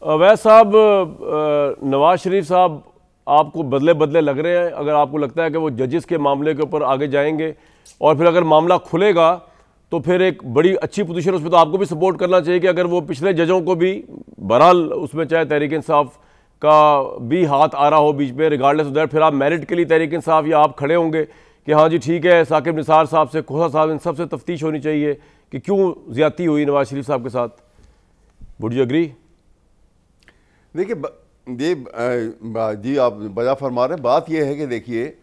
अवैध साहब, नवाज शरीफ साहब आपको बदले बदले लग रहे हैं। अगर आपको लगता है कि वो जजेस के मामले के ऊपर आगे जाएंगे और फिर अगर मामला खुलेगा तो फिर एक बड़ी अच्छी पोजीशन, उसमें तो आपको भी सपोर्ट करना चाहिए कि अगर वो पिछले जजों को भी, बहरहाल उसमें चाहे तहरीक इंसाफ का भी हाथ आ रहा हो बीच में, रिगार्डलेस ऑफ दैट, फिर आप मेरिट के लिए तहरीक इंसाफ या आप खड़े होंगे कि हाँ जी ठीक है, साकिब निसार साहब से, खोसा साहब, इन सबसे तफ्तीश होनी चाहिए कि क्यों ज्यादती हुई नवाज शरीफ साहब के साथ। Would you agree? देखिए ये जी आप बजा फरमा रहे हैं। बात यह है कि देखिए,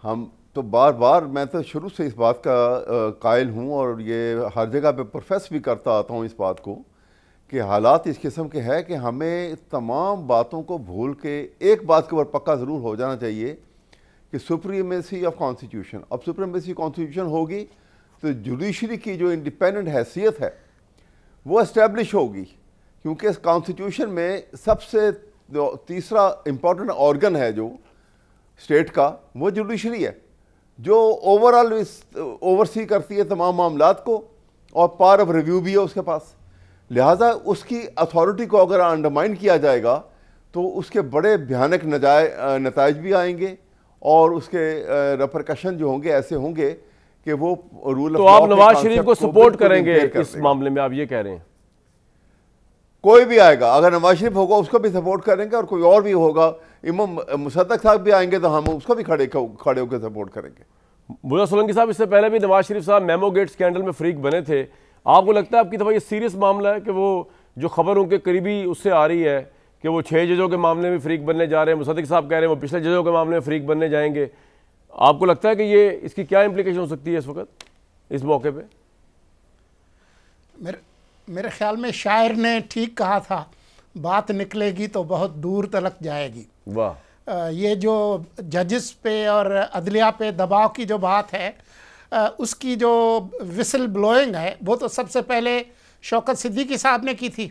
हम तो बार बार, मैं तो शुरू से इस बात का कायल हूँ और ये हर जगह पे प्रोफेस भी करता आता हूँ इस बात को कि हालात इस किस्म के है कि हमें तमाम बातों को भूल के एक बात के ऊपर पक्का ज़रूर हो जाना चाहिए कि सुप्रीमेसी ऑफ कॉन्स्टिट्यूशन। अब सुप्रीमेसी कॉन्स्टिट्यूशन होगी तो जुडिशरी की जो इंडिपेंडेंट हैसियत है वो इस्टेब्लिश होगी, क्योंकि इस कॉन्स्टिट्यूशन में सबसे तीसरा इम्पॉर्टेंट ऑर्गन है जो स्टेट का, वो जुडिशरी है, जो ओवरऑल ओवरसी करती है तमाम मामलात को और पावर ऑफ रिव्यू भी है उसके पास। लिहाजा उसकी अथॉरिटी को अगर अंडरमाइन किया जाएगा तो उसके बड़े भयानक नताइज भी आएंगे और उसके रेपरकशन जो होंगे ऐसे होंगे कि वो रूल तो आप नवाज शरीफ को सपोर्ट करेंगे इस मामले में, आप ये कह रहे हैं? कोई भी आएगा, अगर नवाज शरीफ होगा उसको भी सपोर्ट करेंगे और कोई और भी होगा, इमाम मुसद्दक साहब भी आएंगे तो हम उसको भी खड़े होकर सपोर्ट करेंगे। मुर्तज़ा सोलंकी साहब, इससे पहले भी नवाज शरीफ साहब मेमो गेट स्कैंडल में फ्रीक बने थे। आपको लगता है आपकी तरफ ये सीरियस मामला है कि वो जो खबर उनके करीबी उससे आ रही है कि वो 6 जजों के मामले में फ्रीक बनने जा रहे हैं, मुसद्दक साहब कह रहे हैं वो पिछले जजों के मामले में फ्रीक बनने जाएंगे, आपको लगता है कि ये इसकी क्या इंप्लीकेशन हो सकती है इस वक्त, इस मौके पर? मेरे ख्याल में शायर ने ठीक कहा था, बात निकलेगी तो बहुत दूर तलक जाएगी। वाह। ये जो जजेस पे और अदलिया पे दबाव की जो बात है, उसकी जो विसल ब्लोइंग है वो तो सबसे पहले शौकत सिद्दीकी साहब ने की थी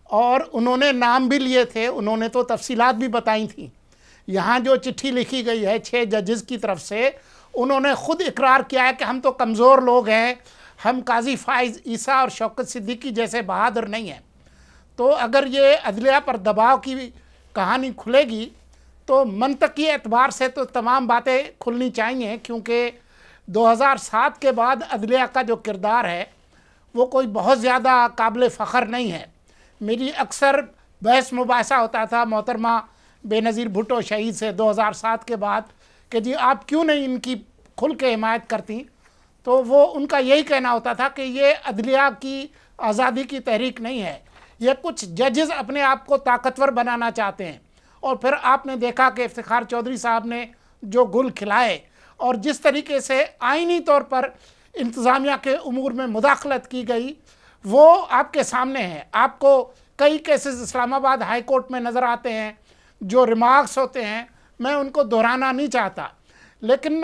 और उन्होंने नाम भी लिए थे, उन्होंने तो तफसीलात भी बताई थी। यहाँ जो चिट्ठी लिखी गई है 6 जजेस की तरफ से, उन्होंने खुद इकरार किया है कि हम तो कमज़ोर लोग हैं, हम काजी फाइज ईसा और शौकत सिद्दीकी जैसे बहादुर नहीं हैं। तो अगर ये अदलिया पर दबाव की कहानी खुलेगी तो मंतकी एतबार से तो तमाम बातें खुलनी चाहिए, क्योंकि 2007 के बाद अदलिया का जो किरदार है वो कोई बहुत ज़्यादा काबिल फ़ख्र नहीं है। मेरी अक्सर बहस मुबासा होता था मोहतरमा बेनज़ीर भुट्टो शहीद से 2007 के बाद कि जी आप क्यों नहीं इनकी खुल के हिमायत करती, तो वो उनका यही कहना होता था कि ये अदलिया की आज़ादी की तहरीक नहीं है, ये कुछ जजेस अपने आप को ताकतवर बनाना चाहते हैं। और फिर आपने देखा कि इफ्तिखार चौधरी साहब ने जो गुल खिलाए और जिस तरीके से आइनी तौर पर इंतज़ामिया के उमूर में मुदाखलत की गई वो आपके सामने है। आपको कई केसेस इस्लामाबाद हाई कोर्ट में नज़र आते हैं, जो रिमार्क्स होते हैं, मैं उनको दोहराना नहीं चाहता, लेकिन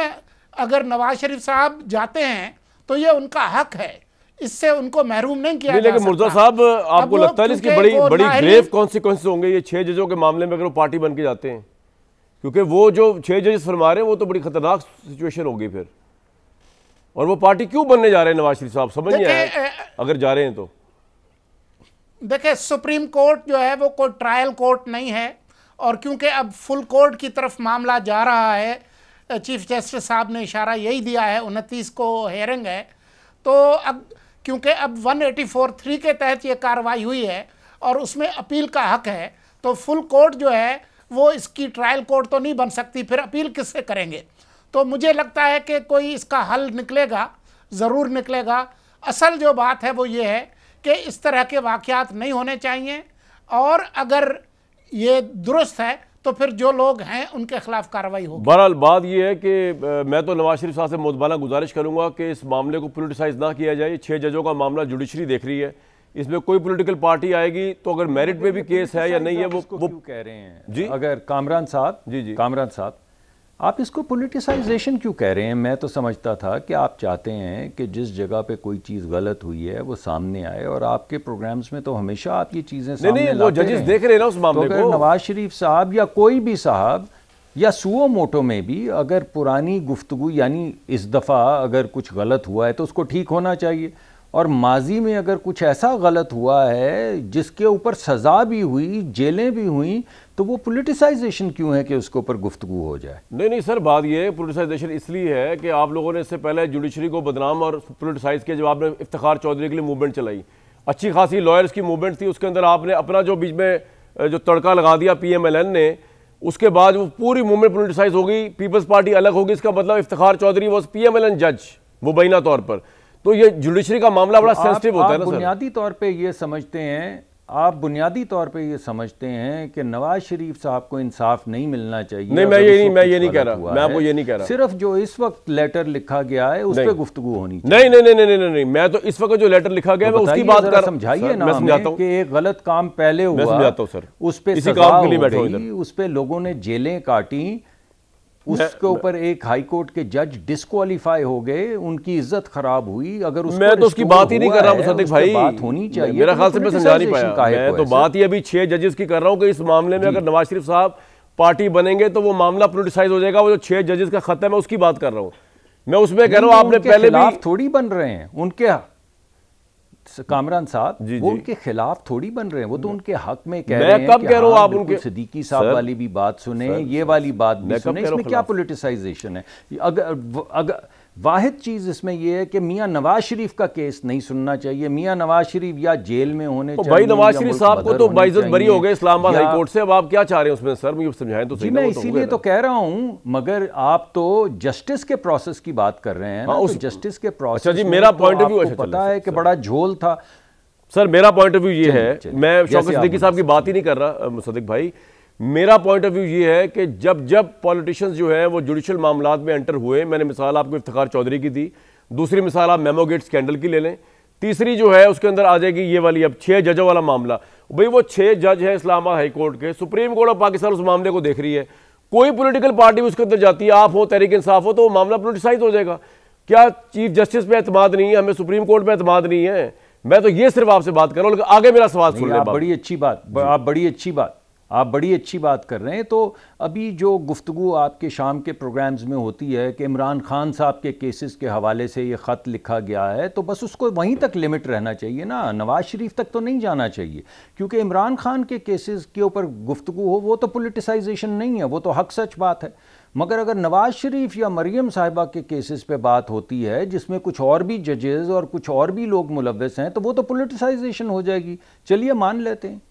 अगर नवाज शरीफ साहब जाते हैं तो ये उनका हक है, इससे उनको महरूम नहीं किया जा सकता। लेकिन मुर्तज़ा साहब, आपको लगता है इसकी बड़ी ग्रेव कॉन्सिक्वेंसेस होंगे ये 6 जजों के मामले में अगर वो पार्टी बन के जाते हैं? क्योंकि वो जो 6 जजेस फरमा रहे हैं वो तो बड़ी खतरनाक सिचुएशन होगी फिर, और वो पार्टी क्यों बनने जा रहे हैं नवाज शरीफ साहब, समझ नहीं आया अगर जा रहे हैं तो। देखिए, सुप्रीम कोर्ट जो है वो कोई ट्रायल कोर्ट नहीं है, और क्योंकि अब फुल कोर्ट की तरफ मामला जा रहा है, चीफ जस्टिस साहब ने इशारा यही दिया है, 29 को हेयरिंग है, तो अब क्योंकि अब 184(3) के तहत ये कार्रवाई हुई है और उसमें अपील का हक है, तो फुल कोर्ट जो है वो इसकी ट्रायल कोर्ट तो नहीं बन सकती, फिर अपील किससे करेंगे? तो मुझे लगता है कि कोई इसका हल निकलेगा, ज़रूर निकलेगा। असल जो बात है वो ये है कि इस तरह के वाक़यात नहीं होने चाहिए, और अगर ये दुरुस्त है तो फिर जो लोग हैं उनके खिलाफ कार्रवाई होगी। बहरहाल बात यह है कि मैं तो नवाज शरीफ साहब से मुतबाना गुजारिश करूंगा कि इस मामले को पोलिटिसाइज ना किया जाए। 6 जजों का मामला जुडिशरी देख रही है, इसमें कोई पॉलिटिकल पार्टी आएगी तो अगर मेरिट पे भी केस है या नहीं है वो क्यों कह रहे हैं जी? अगर कामरान साहब, जी कामरान साहब, आप इसको पॉलिटिसाइजेशन क्यों कह रहे हैं? मैं तो समझता था कि आप चाहते हैं कि जिस जगह पे कोई चीज़ गलत हुई है वो सामने आए, और आपके प्रोग्राम्स में तो हमेशा आप ये चीज़ें सामने लाते वो जजेस देख रहे हैं ना उस मामले को। अगर नवाज शरीफ साहब या कोई भी साहब या सुओ मोटो में भी अगर पुरानी गुफ्तगू, यानी इस दफ़ा अगर कुछ गलत हुआ है तो उसको ठीक होना चाहिए, और माजी में अगर कुछ ऐसा गलत हुआ है जिसके ऊपर सज़ा भी हुई, जेलें भी हुई, तो वो पॉलिटिसाइजेशन क्यों है कि उसके ऊपर गुफ्तगू हो जाए? नहीं नहीं सर, बात ये है पॉलिटिसाइजेशन इसलिए है कि आप लोगों ने इससे पहले जुडिशरी को बदनाम और पॉलिटिसाइज किया जब आपने इफ्तिखार चौधरी के लिए मूवमेंट चलाई। अच्छी खासी लॉयर्स की मूवमेंट थी, उसके अंदर आपने अपना जो बीच में जो तड़का लगा दिया PMLN ने, उसके बाद वो पूरी मूवमेंट पॉलिटिसाइज हो गई, पीपल्स पार्टी अलग होगी। इसका मतलब इफ्तिखार चौधरी वॉज PMLN जज मुबैना तौर पर। तो ये जुडिशरी का मामला बड़ा सेंसिटिव होता है ना सर। बुनियादी तौर पे ये समझते हैं, आप बुनियादी तौर पे ये समझते हैं कि नवाज शरीफ साहब को इंसाफ नहीं मिलना चाहिए? नहीं, मैं ये नहीं कह रहा, मैं आपको ये नहीं कह रहा। सिर्फ जो इस वक्त लेटर लिखा गया है उस पर गुफ्तगू होनी चाहिए। नहीं, मैं तो इस वक्त जो लेटर लिखा गया मैं उसकी बात कर, समझाइए ना हमें कि एक गलत काम पहले हुआ, मैं समझाता हूं सर, उस पे इसी काम के लिए बैठा हूं इधर, उस पे लोगों ने जेलें काटी, उसके ऊपर एक हाई कोर्ट के जज डिस्क्वालीफाई हो गए, उनकी इज्जत खराब हुई। अगर मैं तो उसकी बात ही नहीं कर रहा हूं मुसद्दिक भाई, बात होनी चाहिए। मेरा ख्याल से मैं समझा नहीं पाया। मैं तो बात ही अभी 6 जजेस की कर रहा हूं कि इस मामले में अगर नवाज शरीफ साहब पार्टी बनेंगे तो वो मामला पॉलिटिसाइज हो जाएगा। वो जो 6 जजेस का खत है मैं उसकी बात कर रहा हूं। मैं उसमें कह रहा हूं आपने पहले भी थोड़ी बन रहे हैं उनके कामरान साहब, वो उनके खिलाफ थोड़ी बन रहे हैं, वो तो उनके हक में कह रहे हैं। मैं कब कह रहा हूं आप उनके सिद्दीकी साहब वाली भी बात सुने, ये वाली बात भी सुने, इसमें क्या पॉलिटिसाइजेशन है? अगर वाहिद चीज इसमें यह है कि मियां नवाज शरीफ का केस नहीं सुनना चाहिए, मियां नवाज शरीफ या जेल में होने चाहिए। भाई नवाज शरीफ साहब को तो बाइज्जत बरी हो गए इस्लामाबाद हाई कोर्ट से, अब आप क्या चाह रहे हैं उसमें सर? मुझे समझाएं तो सही। मैं इसीलिए तो कह रहा हूं, मगर आप तो जस्टिस के प्रोसेस की बात कर रहे हैं ना, तो जस्टिस के प्रोसेस। अच्छा जी, मेरा पॉइंट ऑफ व्यू पता है कि बड़ा झोल था सर। मेरा पॉइंट ऑफ व्यू ये है, मैं शौकत सिद्दीकी साहब की बात ही नहीं कर रहा मुसद्दिक भाई। मेरा पॉइंट ऑफ व्यू ये है कि जब पॉलिटिशियंस जो है वो जुडिशल मामलात में एंटर हुए, मैंने मिसाल आपको इफ्तिखार चौधरी की दी, दूसरी मिसाल आप मेमो गेट स्कैंडल की ले लें, तीसरी जो है उसके अंदर आ जाएगी ये वाली अब 6 जजों वाला मामला। भाई वो 6 जज हैं इस्लामाबाद हाई कोर्ट के, सुप्रीम कोर्ट ऑफ पाकिस्तान उस मामले को देख रही है, कोई पॉलिटिकल पार्टी उसके अंदर जाती है, आप हो, तहरीक इंसाफ हो, तो वो मामला पॉलिटिसाइज हो जाएगा। क्या चीफ जस्टिस पे एतमाद नहीं है, हमें सुप्रीम कोर्ट पे एतमाद नहीं है? मैं तो ये सिर्फ आपसे बात कर रहा हूं, लेकिन आगे मेरा सवाल सुन लें। बड़ी अच्छी बात कर रहे हैं। तो अभी जो गुफ्तगू आपके शाम के प्रोग्राम्स में होती है कि इमरान खान साहब के केसेस के हवाले से ये ख़त लिखा गया है, तो बस उसको वहीं तक लिमिट रहना चाहिए ना, नवाज शरीफ तक तो नहीं जाना चाहिए, क्योंकि इमरान खान के केसेस के ऊपर गुफ्तगू हो वो तो पॉलिटिसाइजेशन नहीं है, वो तो हक सच बात है। मगर अगर नवाज शरीफ या मरियम साहिबा के केसेस पे बात होती है जिसमें कुछ और भी जजेस और कुछ और भी लोग मुलव्वस हैं, तो वो तो पॉलिटिसाइजेशन हो जाएगी। चलिए मान लेते हैं।